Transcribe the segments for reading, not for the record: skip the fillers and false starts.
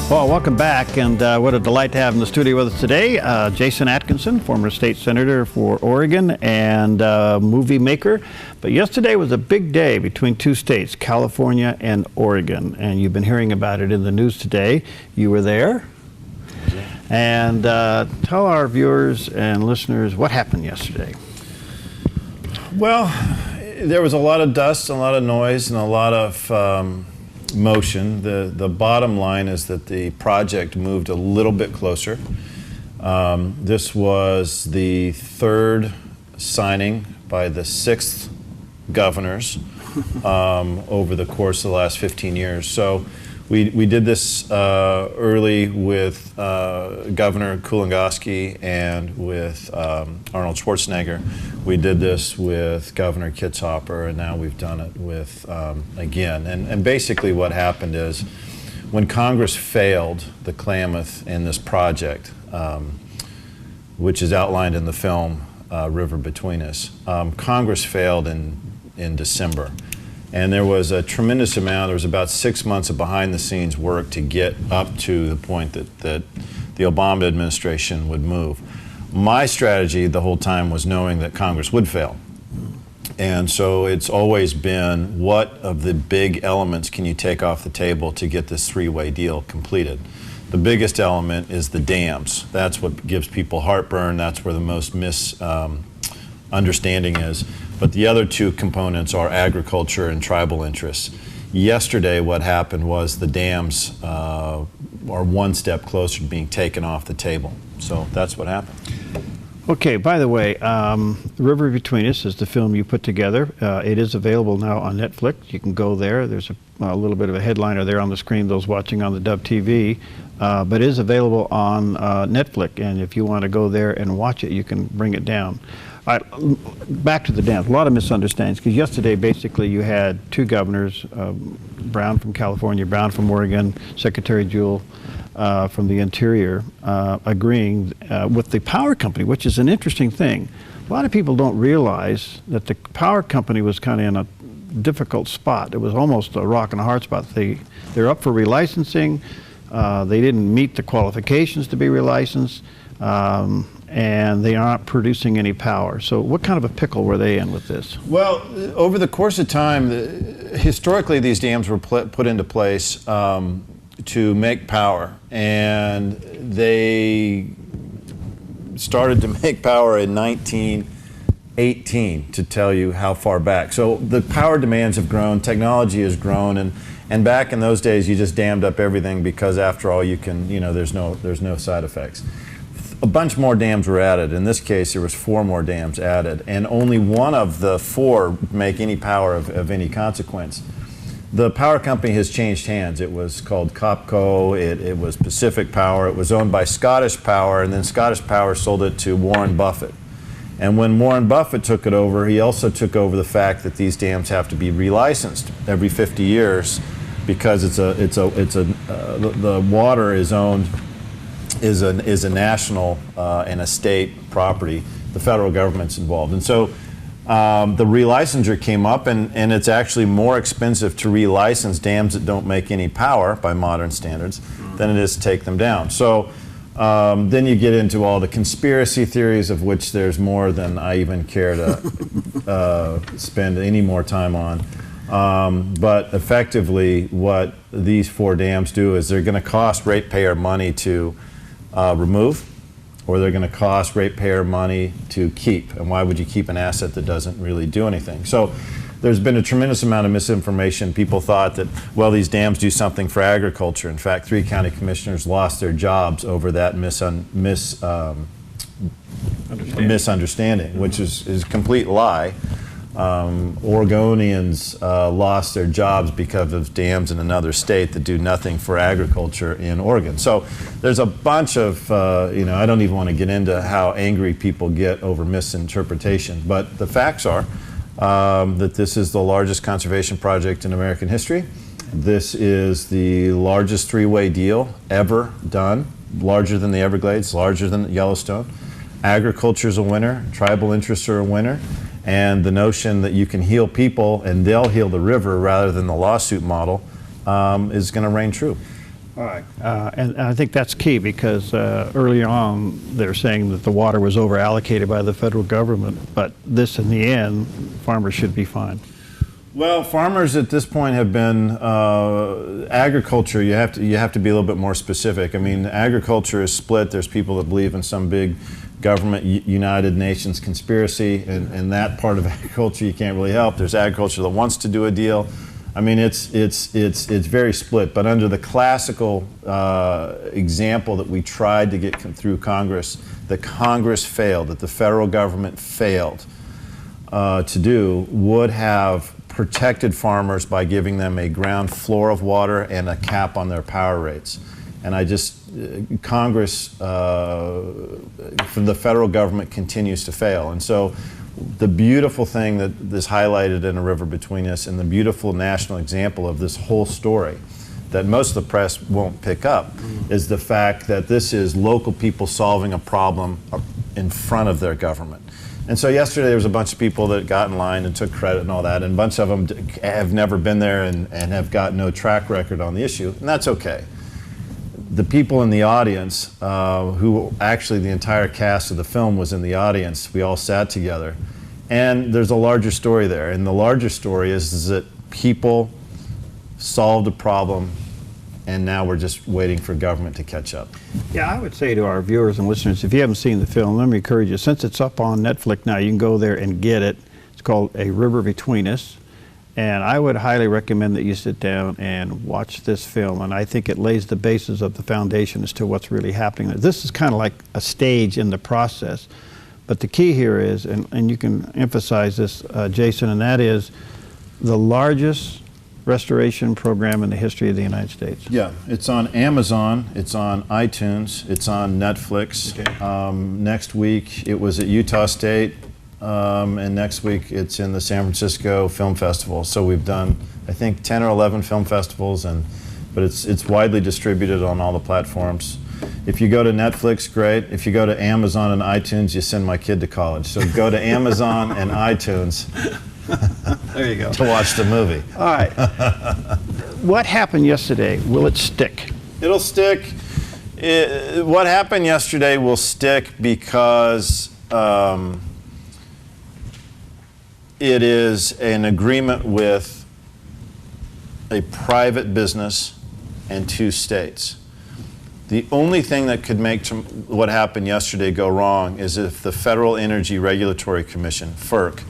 Well, welcome back, and what a delight to have in the studio with us today, Jason Atkinson, former state senator for Oregon and movie maker. But yesterday was a big day between two states, California and Oregon, and you've been hearing about it in the news today. You were there, and tell our viewers and listeners what happened yesterday. Well, there was a lot of dust, a lot of noise, and a lot of motion. The bottom line is that the project moved a little bit closer. This was the third signing by the 6th governors over the course of the last 15 years. So we did this early with Governor Kulongoski and with Arnold Schwarzenegger. We did this with Governor Kitzhaber, and now we've done it with, again. And basically what happened is when Congress failed the Klamath in this project, which is outlined in the film River Between Us, Congress failed in December. And there was a tremendous amount, there was about 6 months of behind-the-scenes work to get up to the point that the Obama administration would move. My strategy the whole time was knowing that Congress would fail. And so it's always been, what of the big elements can you take off the table to get this three-way deal completed? The biggest element is the dams. That's what gives people heartburn. That's where the most misunderstanding is. But the other two components are agriculture and tribal interests. Yesterday, what happened was the dams are one step closer to being taken off the table. So that's what happened. Okay, by the way, River Between Us is the film you put together. It is available now on Netflix. You can go there. There's a little bit of a headliner there on the screen, those watching on the Dove TV. But it is available on Netflix, and if you want to go there and watch it, you can bring it down. All right, back to the dams. A lot of misunderstandings, because yesterday, basically, you had two governors, Brown from California, Brown from Oregon, Secretary Jewell from the Interior, agreeing with the power company, which is an interesting thing. A lot of people don't realize that the power company was kind of in a difficult spot. It was almost a rock and a hard spot. They're up for relicensing. They didn't meet the qualifications to be relicensed. And they aren't producing any power. So what kind of a pickle were they in with this? Well, over the course of time, historically these dams were put into place to make power, and they started to make power in 1918, to tell you how far back. So the power demands have grown, technology has grown, and back in those days you just dammed up everything because after all you can, there's no side effects. A bunch more dams were added. In this case, there was 4 more dams added, and only one of the 4 make any power of any consequence. The power company has changed hands. It was called Copco, it was Pacific Power, it was owned by Scottish Power, and then Scottish Power sold it to Warren Buffett. And when Warren Buffett took it over, he also took over the fact that these dams have to be relicensed every 50 years because the water is owned is a national and a state property. The federal government's involved. And so the relicensure came up, and it's actually more expensive to relicense dams that don't make any power by modern standards than it is to take them down. So then you get into all the conspiracy theories, of which there's more than I even care to spend any more time on. But effectively what these 4 dams do is they're going to cost ratepayer money to remove, or they're going to cost ratepayer money to keep. And why would you keep an asset that doesn't really do anything? So there's been a tremendous amount of misinformation. People thought that, well, these dams do something for agriculture. In fact, 3 county commissioners lost their jobs over that misunderstanding, which is a complete lie. Oregonians lost their jobs because of dams in another state that do nothing for agriculture in Oregon. So there's a bunch of, I don't even want to get into how angry people get over misinterpretation, but the facts are that this is the largest conservation project in American history. This is the largest 3-way deal ever done, larger than the Everglades, larger than Yellowstone. Agriculture is a winner, tribal interests are a winner. And the notion that you can heal people and they'll heal the river rather than the lawsuit model is going to reign true. All right, and I think that's key because early on they're saying that the water was over allocated by the federal government, but this in the end, farmers should be fine. Well, farmers at this point have been agriculture. You have to be a little bit more specific. I mean, agriculture is split. There's people that believe in some big government United Nations conspiracy, and that part of agriculture you can't really help. There's agriculture that wants to do a deal. I mean, it's very split. But under the classical example that we tried to get through Congress, that Congress failed, that the federal government failed to do, would have protected farmers by giving them a ground floor of water and a cap on their power rates. And Congress, from the federal government, continues to fail. And so the beautiful thing that is highlighted in A River Between Us, and the beautiful national example of this whole story that most of the press won't pick up, is the fact that this is local people solving a problem in front of their government. And so yesterday there was a bunch of people that got in line and took credit and all that, and a bunch of them have never been there and have got no track record on the issue, and that's okay. The people in the audience, who actually the entire cast of the film was in the audience, we all sat together, and there's a larger story there, and the larger story is that people solved a problem, and now we're just waiting for government to catch up. Yeah, I would say to our viewers and listeners, if you haven't seen the film, let me encourage you, since it's up on Netflix now, you can go there and get it. It's called A River Between Us, and I would highly recommend that you sit down and watch this film, and I think it lays the basis of the foundation as to what's really happening. This is kind of like a stage in the process, but the key here is, and you can emphasize this, Jason, and that is the largest restoration program in the history of the United States. Yeah, it's on Amazon, it's on iTunes, it's on Netflix. Okay. Next week it was at Utah State, and next week it's in the San Francisco Film Festival. So we've done, I think, 10 or 11 film festivals, but it's widely distributed on all the platforms. If you go to Netflix, great. If you go to Amazon and iTunes, you send my kid to college. So go to Amazon and iTunes. There you go. To watch the movie. All right. What happened yesterday? Will it stick? It'll stick. What happened yesterday will stick because it is an agreement with a private business and 2 states. The only thing that could make what happened yesterday go wrong is if the Federal Energy Regulatory Commission, FERC,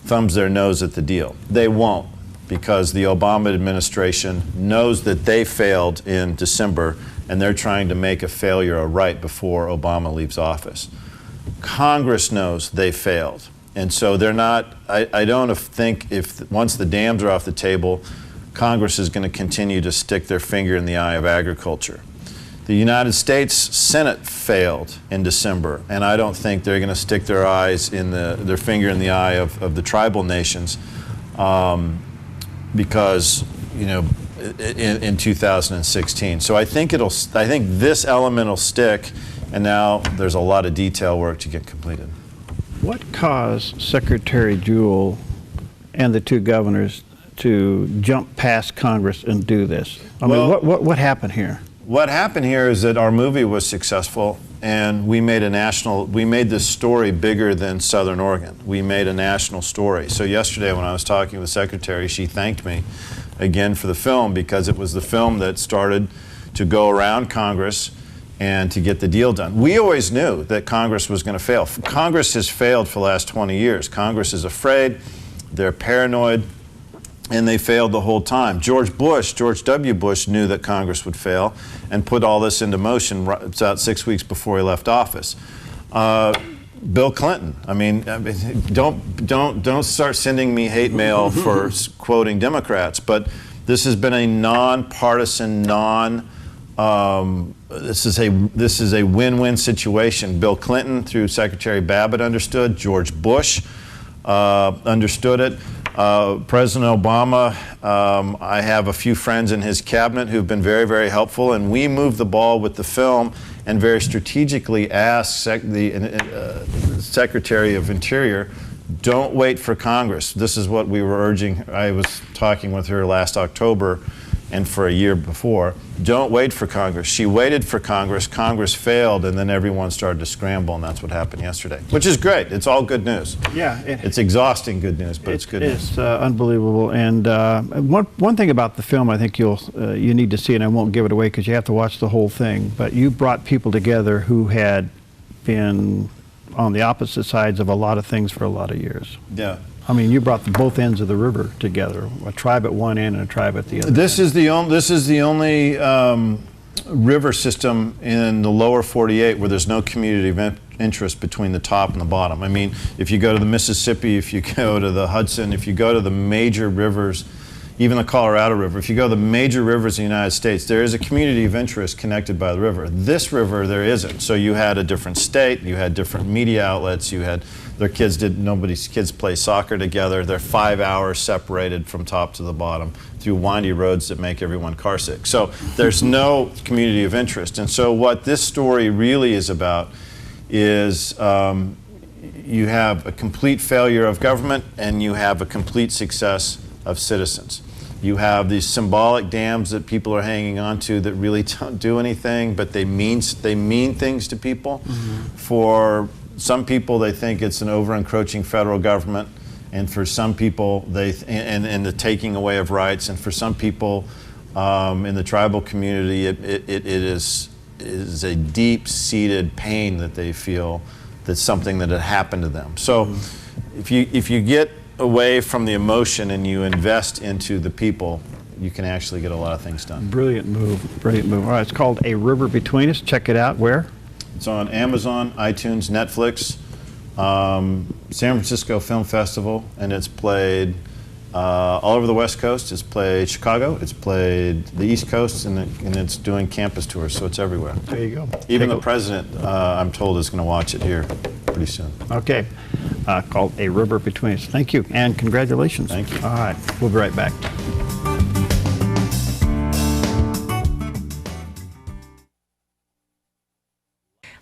thumbs their nose at the deal. They won't, because the Obama administration knows that they failed in December, and they're trying to make a failure a right before Obama leaves office. Congress knows they failed, and so they're not, I don't think if once the dams are off the table, Congress is going to continue to stick their finger in the eye of agriculture. The United States Senate failed in December, and I don't think they're going to stick their their finger in the eye of the tribal nations, because in 2016. So I think this element will stick, and now there's a lot of detail work to get completed. What caused Secretary Jewell and the 2 governors to jump past Congress and do this? I mean, what happened here? What happened here is that our movie was successful, and we made this story bigger than Southern Oregon. We made a national story. So yesterday when I was talking with the Secretary, she thanked me again for the film, because it was the film that started to go around Congress and to get the deal done. We always knew that Congress was going to fail. Congress has failed for the last 20 years. Congress is afraid, they're paranoid, and they failed the whole time. George W. Bush knew that Congress would fail and put all this into motion about 6 weeks before he left office. Bill Clinton, I mean, don't start sending me hate mail for quoting Democrats, but this has been a nonpartisan, this is a win-win situation. Bill Clinton, through Secretary Babbitt, understood. George Bush understood it. President Obama, I have a few friends in his cabinet who've been very, very helpful, and we moved the ball with the film and very strategically asked the Secretary of Interior, don't wait for Congress. This is what we were urging. I was talking with her last October and for a year before. Don't wait for Congress. She waited for Congress. Congress failed, and then everyone started to scramble, and that's what happened yesterday, which is great. It's all good news. Yeah. It's exhausting good news, but it's good news. It's unbelievable. And one thing about the film I think you need to see, and I won't give it away because you have to watch the whole thing, but you brought people together who had been on the opposite sides of a lot of things for a lot of years. Yeah. I mean, you brought both ends of the river together, a tribe at one end and a tribe at the other. This is the only river system in the lower 48 where there's no community of interest between the top and the bottom. I mean, if you go to the Mississippi, if you go to the Hudson, if you go to the major rivers, even the Colorado River, if you go to the major rivers in the United States, there is a community of interest connected by the river. This river, there isn't. So you had a different state, you had different media outlets, you had nobody's kids play soccer together. They're 5 hours separated from top to the bottom through windy roads that make everyone car sick. So there's no community of interest. And so what this story really is about is you have a complete failure of government and you have a complete success of citizens. You have these symbolic dams that people are hanging on to that really don't do anything, but they mean things to people. Mm-hmm. For some people, they think it's an over-encroaching federal government, and for some people, and the taking away of rights, and for some people in the tribal community, it is a deep-seated pain that they feel that's something that had happened to them. So, mm-hmm. if you get away from the emotion and you invest into the people, you can actually get a lot of things done. Brilliant move, brilliant move. All right, it's called A River Between Us. Check it out. Where? It's on Amazon, iTunes, Netflix, San Francisco Film Festival, and it's played all over the West Coast. It's played Chicago, it's played the East Coast, and it's doing campus tours, so it's everywhere. There you go. Even the president, I'm told, is going to watch it here pretty soon. Okay, called A River Between Us. Thank you, and congratulations. Thank you. All right, we'll be right back.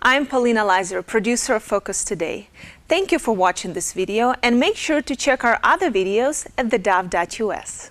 I'm Paulina Leiser, producer of Focus Today. Thank you for watching this video, and make sure to check our other videos at theDove.us.